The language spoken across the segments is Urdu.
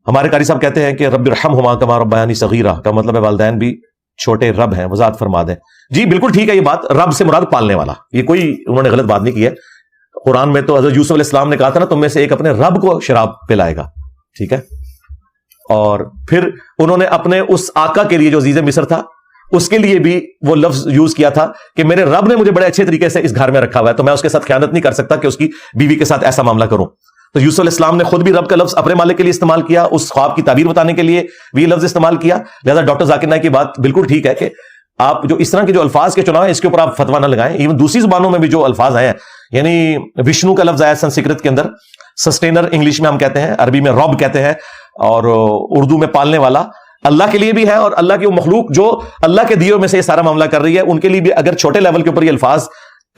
ہمارے قاری صاحب کہتے ہیں کہ رب ارحمہما کما ربیانی صغیرہ کا مطلب ہے والدین بھی چھوٹے رب ہیں، وضاحت فرما دیں. جی بالکل ٹھیک ہے، یہ بات رب سے مراد پالنے والا، یہ کوئی انہوں نے غلط بات نہیں کی ہے. قرآن میں تو حضرت یوسف علیہ السلام نے کہا تھا نا تم میں سے ایک اپنے رب کو شراب پلائے گا، ٹھیک ہے. اور پھر انہوں نے اپنے اس آقا کے لیے جو عزیز مصر تھا اس کے لیے بھی وہ لفظ یوز کیا تھا کہ میرے رب نے مجھے بڑے اچھے طریقے سے اس گھر میں رکھا ہوا ہے، تو میں اس کے ساتھ خیانت نہیں کر سکتا کہ اس کی بیوی کے ساتھ ایسا معاملہ کروں. تو یوسف علیہ السلام نے خود بھی رب کا لفظ اپنے مالک کے لیے استعمال کیا، اس خواب کی تعبیر بتانے کے لیے بھی یہ لفظ استعمال کیا. لہذا ڈاکٹر ذاکر نائک کی بات بالکل ٹھیک ہے کہ آپ جو اس طرح کے جو الفاظ کے چناؤ ہیں اس کے اوپر آپ فتویٰ نہ لگائیں. ایون دوسری زبانوں میں بھی جو الفاظ آئے ہیں، یعنی وشنو کا لفظ آیا سنسکرت کے اندر، سسٹینر انگلش میں ہم کہتے ہیں، عربی میں رب کہتے ہیں، اور اردو میں پالنے والا اللہ کے لیے بھی ہے. اور اللہ کی وہ مخلوق جو اللہ کے دیوں میں سے یہ سارا معاملہ کر رہی ہے ان کے لیے بھی اگر چھوٹے لیول کے اوپر یہ الفاظ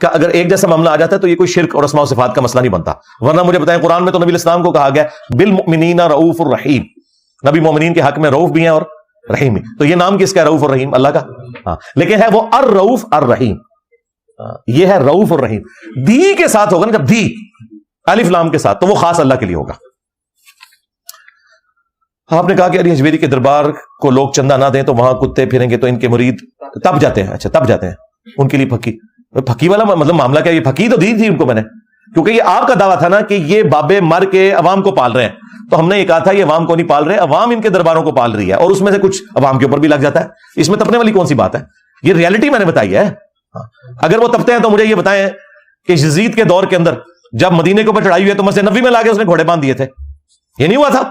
کا اگر ایک جیسا معاملہ آ جاتا ہے تو یہ کوئی شرک اور اسماء و صفات کا مسئلہ نہیں بنتا. ورنہ مجھے بتائیں قرآن میں تو نبی الاسلام کو کہا گیا بالمؤمنین رؤوف الرحیم، نبی مومنین کے حق میں رؤوف بھی ہیں اور رحیم بھی. تو یہ نام کس کا ہے؟ رؤوف اور رحیم اللہ کا. ہاں لیکن ہے وہ الرؤوف الرحیم، یہ ہے رؤوف اور رحیم. دی کے ساتھ ہوگا نا، جب دی الف لام کے ساتھ تو وہ خاص اللہ کے لیے ہوگا. آپ نے کہا کہ علی حجویری کے دربار کو لوگ چندہ نہ دیں تو وہاں کتے پھریں گے تو ان کے مرید تب جاتے ہیں. اچھا تب جاتے ہیں ان کے لیے پھکی والا مطلب معاملہ کیا؟ یہ پھکی تو دی تھی ان کو میں نے، کیونکہ یہ آپ کا دعویٰ تھا نا کہ یہ بابے مر کے عوام کو پال رہے ہیں. تو ہم نے یہ کہا تھا یہ عوام کو نہیں پال رہے، عوام ان کے درباروں کو پال رہی ہے، اور اس میں سے کچھ عوام کے اوپر بھی لگ جاتا ہے. اس میں تپنے والی کون سی بات ہے؟ یہ ریئلٹی میں نے بتائی ہے. اگر وہ تپتے ہیں تو مجھے یہ بتائیں کہ یزید کے دور کے اندر جب مدینے کے اوپر چڑھائی ہوئی ہے تو مسجد نبوی میں لا کے اس نے گھوڑے باندھ دیے تھے، یہ نہیں ہوا تھا؟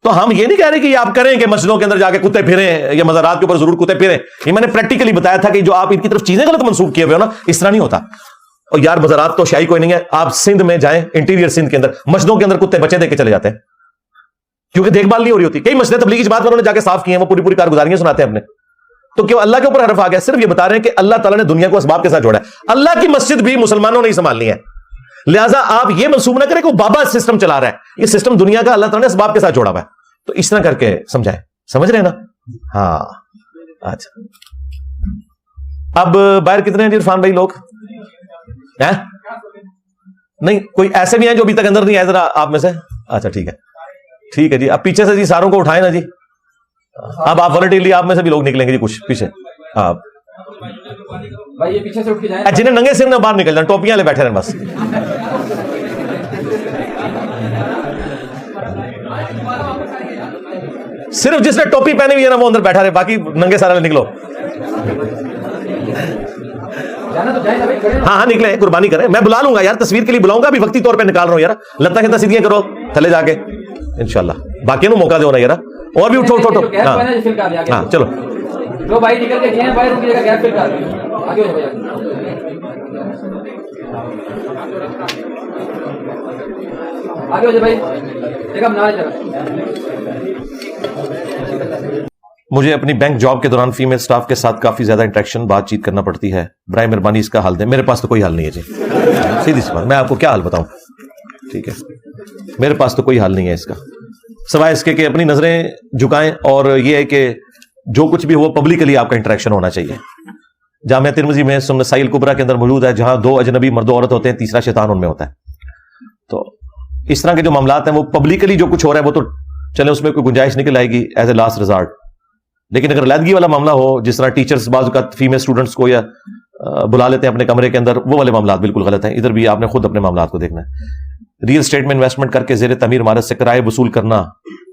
تو ہم یہ نہیں کہہ رہے کہ یہ آپ کریں کہ مسجدوں کے اندر جا کے کتے پھریں یا مزارات کے اوپر ضرور کتے پھریں. یہ میں نے پریکٹیکلی بتایا تھا کہ جو آپ ان کی طرف چیزیں غلط منسوخ کیے ہوئے ہو نا، اس طرح نہیں ہوتا. اور یار مزارات تو شاہی کوئی نہیں ہے، آپ سندھ میں جائیں، انٹیریئر سندھ کے اندر مسجدوں کے اندر کتے بچے دے کے چلے جاتے ہیں کیونکہ دیکھ بھال نہیں ہو رہی ہوتی. کئی مسجد تبلیغی جماعت والوں نے جا کے صاف کیے ہیں، وہ پوری کارگزاریاں سناتے ہیں اپنے. تو کیوں اللہ کے اوپر حرف آ گیا؟ صرف یہ بتا رہے ہیں کہ اللہ تعالیٰ نے دنیا کو اسباب کے ساتھ جوڑا ہے. اللہ کی مسجد بھی مسلمانوں نے ہی سنبھالنی ہے، لہٰذا آپ یہ منسوخ نہ کریں کہ وہ بابا سسٹم چلا رہا ہے. یہ سسٹم دنیا کا اللہ تعالیٰ نے اسباب کے ساتھ جوڑا ہوا ہے. تو اس طرح کر کے سمجھائیں، سمجھ رہے ہیں نا؟ ہاں اچھا. اب باہر کتنے ہیں جی عرفان بھائی لوگ؟ نہیں کوئی ایسے بھی ہیں جو ابھی تک اندر نہیں آئے ذرا آپ میں سے؟ اچھا ٹھیک ہے ٹھیک ہے جی. اب پیچھے سے جی ساروں کو اٹھائیں نا جی. اب آپ والنٹیرلی آپ میں سے بھی لوگ نکلیں گے جی کچھ پیچھے. آپ جنہیں ننگے سر نے باہر نکل جائیں، ٹوپیاں لے بیٹھے رہیں بس. صرف جس نے ٹوپی پہنی ہوئی ہے نا وہ اندر بیٹھا رہے، باقی ننگے سارے نکلو. ہاں نکلے، قربانی کریں. میں بلا لوں گا یار، تصویر کے لیے بلاؤں گا، ابھی وقتی طور پہ نکال رہا ہوں یار. لتا کھتا سیدھیاں کرو تھلے جا کے انشاءاللہ. باقی نو موقع دو نا یار. اور بھی اٹھو اٹھو. ہاں چلو مجھے اپنی بینک جاب کے دوران فیمیل سٹاف کے ساتھ کافی زیادہ انٹریکشن بات چیت کرنا پڑتی ہے، برائے مہربانی اس کا حل دیں. میرے پاس تو کوئی حل نہیں ہے جی، سیدھی سی بات. میں آپ کو کیا حل بتاؤں؟ ٹھیک ہے میرے پاس تو کوئی حل نہیں ہے اس کا، سوائے اس کے کہ اپنی نظریں جھکائیں. اور یہ ہے کہ جو کچھ بھی ہو پبلکلی آپ کا انٹریکشن ہونا چاہیے. جامعہ ترمذی میں سنن نسائی الکبریٰ کے اندر موجود ہے، جہاں دو اجنبی مرد و عورت ہوتے ہیں، تیسرا شیطان ان میں ہوتا ہے. تو اس طرح کے جو معاملات ہیں وہ پبلکلی جو کچھ ہو رہا ہے وہ تو چلے اس میں کوئی گنجائش نکل آئے گی ایز اے لاسٹ ریزارٹ. لیکن اگر علیحدگی والا معاملہ ہو، جس طرح ٹیچرز بعض اوقات فیمیل اسٹوڈنٹس کو یا بلا لیتے ہیں اپنے کمرے کے اندر، وہ والے معاملات بالکل غلط ہیں. ادھر بھی آپ نے خود اپنے معاملات کو دیکھنا ہے. ریئل اسٹیٹ میں انویسٹمنٹ کر کے زیر تعمیر عمارت سے کرائے وصول کرنا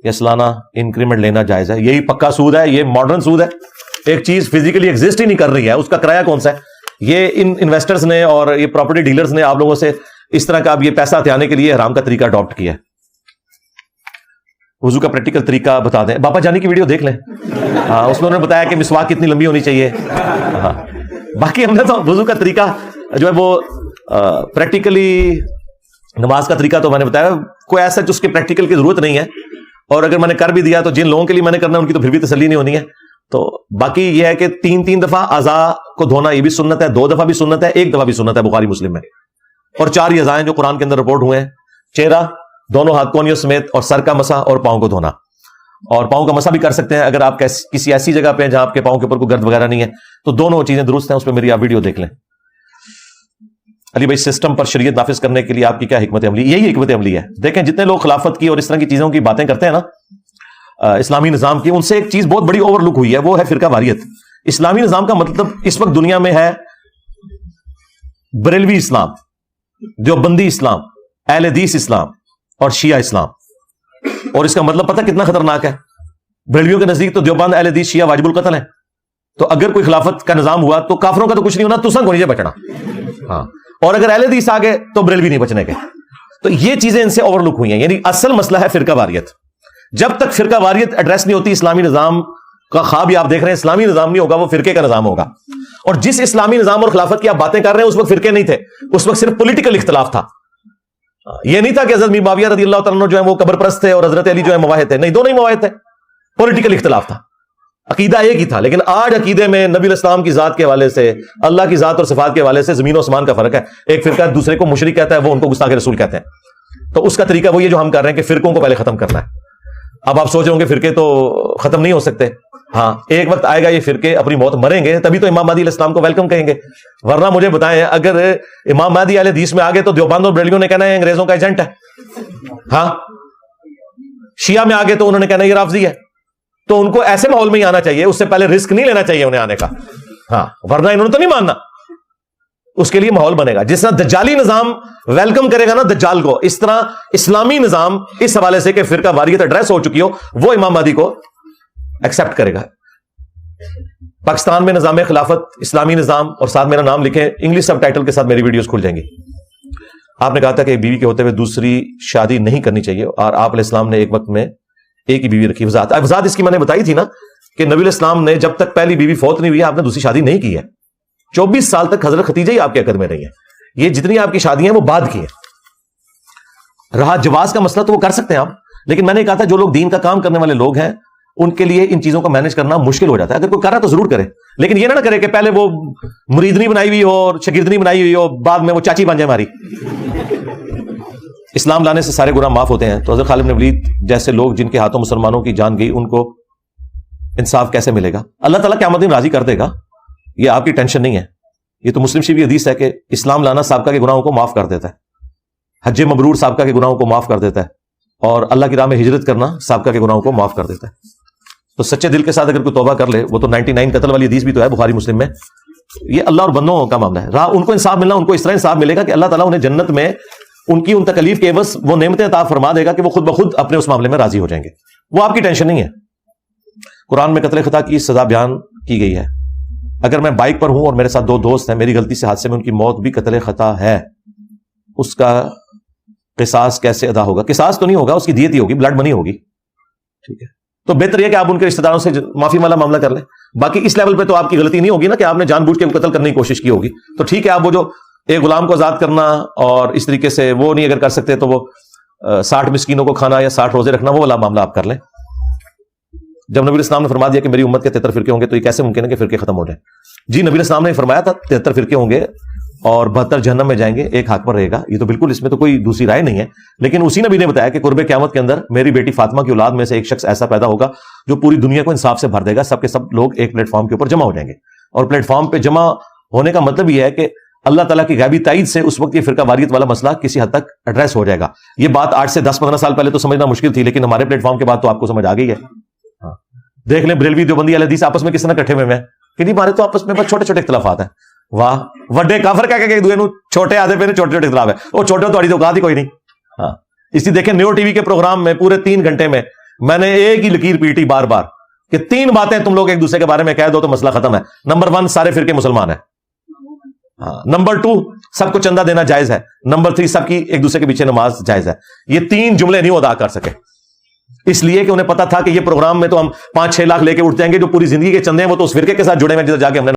یا سالانہ انکریمنٹ لینا جائز ہے؟ یہی پکا سود ہے، یہ ماڈرن سود ہے. ایک چیز فزیکلی ایگزسٹ ہی نہیں کر رہی ہے، اس کا کرایہ کون سا ہے؟ یہ ان انویسٹرز نے اور یہ پراپرٹی ڈیلرز نے آپ لوگوں سے اس طرح کا اب یہ پیسہ ہتھیانے کے لیے حرام کا طریقہ اڈاپٹ کیا ہے. وضو کا پریکٹیکل طریقہ بتا دیں. باپا جانی کی ویڈیو دیکھ لیں، ہاں اس میں انہوں نے بتایا کہ مسواک کتنی لمبی ہونی چاہیے. ہاں باقی ہم نے تو وضو کا طریقہ جو ہے وہ پریکٹیکلی، نماز کا طریقہ تو میں نے بتایا کوئی ایسا جس کے پریکٹیکل کی ضرورت نہیں ہے. اور اگر میں نے کر بھی دیا تو جن لوگوں کے لیے میں نے کرنا ہے ان کی تو پھر بھی تسلی نہیں ہونی ہے. تو باقی یہ ہے کہ 3 دفعہ اعضاء کو دھونا یہ بھی سنت ہے، 2 دفعہ بھی سنت ہے، 1 دفعہ بھی سنت ہے بخاری مسلم میں. اور 4 ہی اعضاء ہیں جو قرآن کے اندر رپورٹ ہوئے ہیں: چہرہ، دونوں ہاتھ کونیوں سمیت، اور سر کا مسح اور پاؤں کو دھونا. اور پاؤں کا مسح بھی کر سکتے ہیں اگر آپ کسی ایسی جگہ پہ ہیں جہاں آپ کے پاؤں کے اوپر کوئی گرد وغیرہ نہیں ہے، تو دونوں چیزیں درست ہیں. اس پہ میری آپ ویڈیو دیکھ لیں. علی بھائی سسٹم پر شریعت نافذ کرنے کے لیے آپ کی کیا حکمت عملی؟ یہی حکمت عملی ہے. دیکھیں جتنے لوگ خلافت کی اور اس طرح کی چیزوں کی باتیں کرتے ہیں نا اسلامی نظام کی، ان سے ایک چیز بہت بڑی اوور لک ہوئی ہے، وہ ہے فرقہ واریت. اسلامی نظام کا مطلب اس وقت دنیا میں ہے بریلوی اسلام، دیوبندی اسلام، اہل حدیث اسلام اور شیعہ اسلام. اور اس کا مطلب پتہ کتنا خطرناک ہے؟ بریلویوں کے نزدیک تو دیوبند، اہل حدیث، شیعہ واجب القتل ہے. تو اگر کوئی خلافت کا نظام ہوا تو کافروں کا تو کچھ نہیں ہونا، تسنگ ہونی چاہیے بچنا. ہاں، اور اگر اہل حدیث آ گئے تو بریلوی نہیں بچنے کے. تو یہ چیزیں ان سے اوور لک ہوئی ہیں. یعنی اصل مسئلہ ہے فرقہ واریت. جب تک فرقہ واریت ایڈریس نہیں ہوتی اسلامی نظام کا خواب ہی آپ دیکھ رہے ہیں اسلامی نظام نہیں ہوگا، وہ فرقے کا نظام ہوگا. اور جس اسلامی نظام اور خلافت کی آپ باتیں کر رہے ہیں اس وقت فرقے نہیں تھے، اس وقت صرف پولیٹیکل اختلاف تھا. یہ نہیں تھا کہ حضرت معاویہ رضی اللہ تعالیٰ عنہ جو ہے وہ قبر پرست تھے اور حضرت علی جو ہے مواحد تھے. نہیں، دونوں ہی مواحد تھے. پولیٹیکل اختلاف تھا، عقیدہ ایک ہی تھا. لیکن آج عقیدے میں نبی الاسلام کی ذات کے حوالے سے، اللہ کی ذات اور صفات کے حوالے سے زمین و آسمان کا فرق ہے. ایک فرقہ دوسرے کو مشرک کہتا ہے، وہ ان کو گستاخ رسول کہتے ہیں. تو اس کا طریقہ وہی ہے جو ہم کر رہے ہیں کہ فرقوں کو پہلے ختم کرنا ہے. اب آپ سوچ رہے ہوں گے فرقے تو ختم نہیں ہو سکتے. ہاں، ایک وقت آئے گا یہ فرقے اپنی موت مریں گے، تبھی تو امام مہدی علیہ السلام کو ویلکم کہیں گے. ورنہ مجھے بتائیں اگر امام مہدی اہل حدیث میں آگے تو دیوبند اور بریلویوں نے کہنا ہے انگریزوں کا ایجنٹ ہے. ہاں، شیعہ میں آگے تو انہوں نے کہنا یہ رافضی ہے. تو ان کو ایسے ماحول میں ہی آنا چاہیے، اس سے پہلے رسک نہیں لینا چاہیے انہیں آنے کا. ہاں، ورنہ انہوں نے تو نہیں ماننا. اس کے لیے ماحول بنے گا. جس طرح دجالی نظام ویلکم کرے گا نا دجال کو، اس طرح اسلامی نظام اس حوالے سے کہ فرقہ واریت ایڈریس ہو چکی ہو وہ امام مہدی کو ایکسپٹ کرے گا. پاکستان میں نظام خلافت، اسلامی نظام، اور ساتھ میرا نام لکھیں، انگلش سب ٹائٹل کے ساتھ میری ویڈیوز کھل جائیں گی. آپ نے کہا تھا کہ ایک بیوی کے ہوتے ہوئے دوسری شادی نہیں کرنی چاہیے، اور آپ علیہ السلام نے ایک وقت میں ایک ہی بیوی رکھی. وضاحت اس کی میں نے بتائی تھی نا کہ نبی علیہ السلام نے جب تک پہلی بیوی فوت نہیں ہوئی آپ نے دوسری شادی نہیں کی ہے. 24 سال تک حضرت ختیجہ ہی آپ کے عقد میں رہی ہے. یہ جتنی آپ کی شادیاں ہیں وہ بعد کی ہیں. رہا جواز کا مسئلہ تو وہ کر سکتے ہیں آپ، لیکن میں نے کہا تھا جو لوگ دین کا کام کرنے والے لوگ ہیں ان کے لیے ان چیزوں کو مینج کرنا مشکل ہو جاتا ہے. اگر کوئی کرا تو ضرور کرے، لیکن یہ نہ کرے کہ پہلے وہ مریدنی بنائی ہوئی ہو اور شاگردنی بنائی ہوئی ہو، بعد میں وہ چاچی بن جائے ہماری. اسلام لانے سے سارے گناہ معاف ہوتے ہیں. تو حضرت خالد بن ولید جیسے لوگ جن کے ہاتھوں مسلمانوں کی جان گئی ان کو انصاف کیسے ملے گا؟ اللہ تعالیٰ قیامت دن راضی کر دے گا. یہ آپ کی ٹینشن نہیں ہے. یہ تو مسلم شریف کی حدیث ہے کہ اسلام لانا سابقہ کے گناہوں کو معاف کر دیتا ہے. حج مبرور سابقہ کے گناہوں کو معاف کر دیتا ہے، اور اللہ کی راہ میں ہجرت کرنا سابقہ کے گناہوں کو معاف کر دیتا ہے. تو سچے دل کے ساتھ اگر کوئی توبہ کر لے، وہ تو 99 قتل والی حدیث بھی تو ہے بخاری مسلم میں. یہ اللہ اور بندوں کا معاملہ ہے. راہ ان کو انصاف ملنا، ان کو اس طرح انصاف ملے گا کہ اللہ تعالیٰ انہیں جنت میں ان کی ان تکلیف کے عوض وہ نعمتیں عطا فرما دے گا کہ وہ خود بخود اپنے اس معاملے میں راضی ہو جائیں گے. وہ آپ کی ٹینشن نہیں ہے. قرآن میں قتل خطا کی سزا بیان کی گئی ہے. اگر میں بائک پر ہوں اور میرے ساتھ 2 دوست ہیں، میری غلطی سے حادثے میں ان کی موت بھی قتل خطا ہے، اس کا قصاص کیسے ادا ہوگا؟ قصاص تو نہیں ہوگا، اس کی دیت ہی ہوگی، بلڈ منی ہوگی. ٹھیک ہے، تو بہتر یہ کہ آپ ان کے رشتہ داروں سے معافی والا معاملہ کر لیں. باقی اس لیول پہ تو آپ کی غلطی نہیں ہوگی نا کہ آپ نے جان بوجھ کے قتل کرنے کی کوشش کی ہوگی. تو ٹھیک ہے، آپ وہ جو ایک غلام کو آزاد کرنا اور اس طریقے سے وہ نہیں اگر کر سکتے تو وہ 60 مسکینوں کو کھانا یا 60 روزے رکھنا، وہ والا معاملہ آپ کر لیں. جب نبی الاسلام نے فرما دیا کہ میری امت کے 73 فرقے ہوں گے تو یہ کیسے ممکن ہے کہ فرقے ختم ہو جائیں؟ جی، نبی الاسلام نے فرمایا تھا 73 فرقے ہوں گے اور 72 جہنم میں جائیں گے، ایک حق پر رہے گا. یہ تو بالکل اس میں تو کوئی دوسری رائے نہیں ہے. لیکن اسی نبی نے بتایا کہ قرب قیامت کے اندر میری بیٹی فاطمہ کی اولاد میں سے ایک شخص ایسا پیدا ہوگا جو پوری دنیا کو انصاف سے بھر دے گا. سب کے سب لوگ ایک پلیٹ فارم کے اوپر جمع ہو جائیں گے، اور پلیٹ فارم پہ جمع ہونے کا مطلب یہ ہے کہ اللہ تعالیٰ کی غیبی تائید سے اس وقت یہ فرقہ واریت والا مسئلہ کسی حد تک ایڈریس ہو جائے گا. یہ بات 8 سے 10-15 سال پہلے تو سمجھنا مشکل تھی، لیکن ہمارے پلیٹ فارم کے بعد تو آپ کو سمجھ آ گئی ہے. دیکھ لیں بریلوی دیوبندی اہل حدیث آپس میں کس طرح اکٹھے ہوئے ہیں کہ نہیں، ہمارے تو آپس میں بس چھوٹے چھوٹے اختلافات ہیں. واہ، وڈے کافر کہہ کے دوسرے چھوٹے آدھے پہ چھوٹے چھوٹے اختلاف ہے. وہ چھوٹے تو اوقات ہی کوئی نہیں. ہاں، اسی دیکھیں نیو ٹی وی کے پروگرام میں پورے 3 گھنٹے میں میں نے ایک ہی لکیر پیٹی بار بار کہ 3 باتیں تم لوگ ایک دوسرے کے بارے میں کہہ دو تو مسئلہ ختم ہے. نمبر 1، سارے فرقے مسلمان ہیں. ہاں. نمبر 2، سب کو چندہ دینا جائز ہے. نمبر 3، سب کی ایک دوسرے کے پیچھے نماز جائز ہے. یہ 3 جملے نہیں ادا کر سکے، اس لیے کہ انہیں پتا تھا کہ یہ پروگرام میں تو ہم 5-6 لاکھ لے کے اٹھ جائیں گے. جو پوری زندگی کے چندے ہیں وہ تو اس فرقے کے ساتھ جڑے ہوئے جا کے ہم نے